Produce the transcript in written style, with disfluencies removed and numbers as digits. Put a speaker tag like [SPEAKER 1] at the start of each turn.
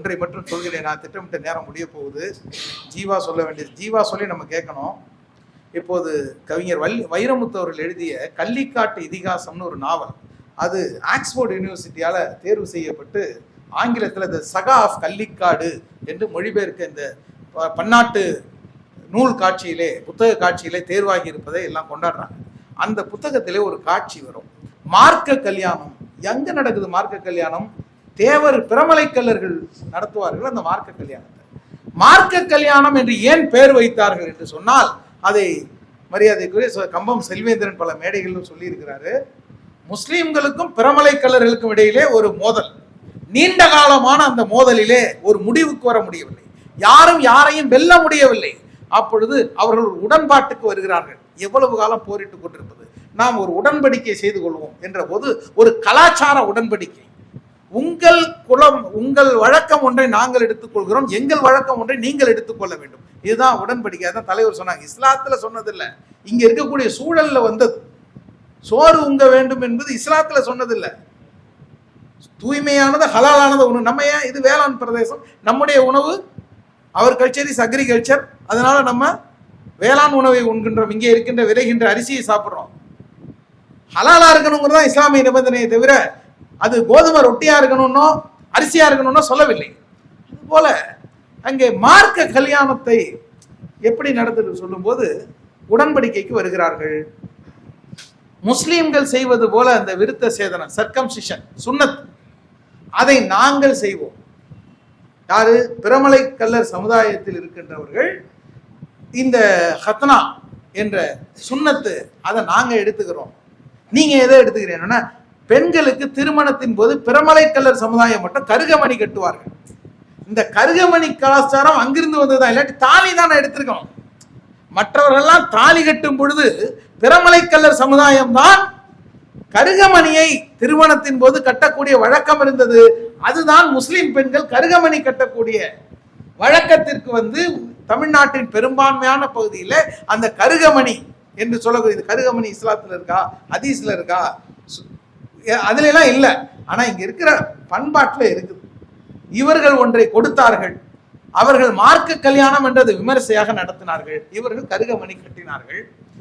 [SPEAKER 1] ஒன்றை மட்டும் சொல்கிறேன். நான் திட்டமிட்ட நேரம் முடிய போகுது. ஜீவா சொல்ல வேண்டியது ஜீவா சொல்லி நம்ம கேட்கணும். இப்போது கவிஞர் வைரமுத்து அவர்கள் எழுதிய கள்ளிக்காட்டு இதிகாசம்னு ஒரு நாவல், அது ஆக்ஸ்போர்ட் யூனிவர்சிட்டியால் தேர்வு செய்யப்பட்டு ஆங்கிலத்தில் த சகா ஆஃப் கள்ளிக்காடு என்று மொழிபெயர்க்க இந்த பன்னாட்டு நூல் காட்சியிலே புத்தக காட்சியிலே தேர்வாகி இருப்பதை எல்லாம் கொண்டாடுறாங்க. அந்த புத்தகத்திலே ஒரு காட்சி வரும். மார்க்க கல்யாணம் எங்க நடக்குது? மார்க்க கல்யாணம் தேவர் பிரமலைக்கல்லர்கள் நடத்துவார்கள். அந்த மார்க்க கல்யாணத்தை மார்க்க கல்யாணம் என்று ஏன் பெயர் வைத்தார்கள் என்று சொன்னால், அதை மரியாதைக்குரிய கம்பம் செல்வேந்திரன் பல மேடைகளும் சொல்லி இருக்கிறாரு. முஸ்லிம்களுக்கும் பிரமலைக்கல்லர்களுக்கும் இடையிலே ஒரு மோதல், நீண்ட காலமான அந்த மோதலிலே ஒரு முடிவுக்கு வர முடியவில்லை, யாரும் யாரையும் வெல்ல முடியவில்லை. அப்பொழுது அவர்கள் ஒரு உடன்பாட்டுக்கு வருகிறார்கள். எவ்வளவு காலம் போரிட்டுக் கொண்டிருப்பது, நாம் ஒரு உடன்படிக்கை செய்து கொள்வோம் என்ற போது ஒரு கலாச்சார உடன்படிக்கை. உங்கள் குலம் உங்கள் வழக்கம் ஒன்றை நாங்கள் எடுத்துக்கொள்கிறோம், எங்கள் வழக்கம் ஒன்றை நீங்கள் எடுத்துக்கொள்ள வேண்டும். இதுதான் உடன்படிக்கை. அதான் தலைவர் சொன்னாங்க. இஸ்லாத்துல சொன்னதில்லை, இங்க இருக்கக்கூடிய சூழல்ல வந்தது. சோறு உங்க வேண்டும் என்பது இஸ்லாத்துல சொன்னதில்லை. தூய்மையானது ஹலாலானது உணவு. நம்ம ஏன் இது வேளாண் பிரதேசம், நம்முடைய உணவு அவர் கல்ச்சர் இஸ் அக்ரிகல்ச்சர், அதனால நம்ம வேளாண் உணவை உண்கின்றோம், இங்கே இருக்கின்ற விளைகின்ற அரிசியை சாப்பிட்றோம். ஹலாலா இருக்கணுங்கிறதா இஸ்லாமிய நிபந்தனையை தவிர அது கோதுமை ரொட்டியா இருக்கணும்னோ அரிசியா இருக்கணும்னோ சொல்லவில்லை. அதுபோல அங்கே மார்க்க கல்யாணத்தை எப்படி நடந்தது சொல்லும் போது உடன்படிக்கைக்கு வருகிறார்கள். முஸ்லீம்கள் செய்வது போல அந்த விருத்த சேதனம், சர்க்கம்சிஷன், சுன்னத், அதை நாங்கள் செய்வோம். யாரு? பிரமலை கல்லர் சமுதாயத்தில் இருக்கின்றவர்கள் இந்த ஹத்னா என்ற சுன்னத்து அதை நாங்க எடுத்துக்கிறோம். நீங்க எதை எடுத்துக்கிறீங்கன்னா, பெண்களுக்கு திருமணத்தின் போது பிரமலை கல்லர் சமுதாயம் மட்டும் கருகமணி கட்டுவார்கள். இந்த கருகமணி கலாச்சாரம் அங்கிருந்து வந்ததுதான், இல்லாட்டி தாலி தான் எடுத்திருக்கணும். மற்றவர்கள்லாம் தாலி கட்டும் பொழுது பிரமலை கல்லர் சமுதாயம் தான் கருகமணியை திருமணத்தின் போது கட்டக்கூடிய வழக்கம் இருந்தது. அதுதான் முஸ்லிம் பெண்கள் கருகமணி கட்டக்கூடிய வழக்கத்திற்கு வந்து தமிழ்நாட்டின் பெரும்பான்மையான பகுதியில் அந்த கருகமணி என்று சொல்லக்கூடிய கருகமணி இஸ்லாத்துல இருக்கா, ஹதீஸ்ல இருக்கா, அதுல எல்லாம் இல்லை. ஆனா இங்க இருக்கிற பண்பாட்டில் இருக்குது. இவர்கள் ஒன்றை கொடுத்தார்கள், அவர்கள் மார்க்க கல்யாணம் என்றது விமர்சையாக நடத்தினார்கள், இவர்கள் கருகமணி கட்டினார்கள்.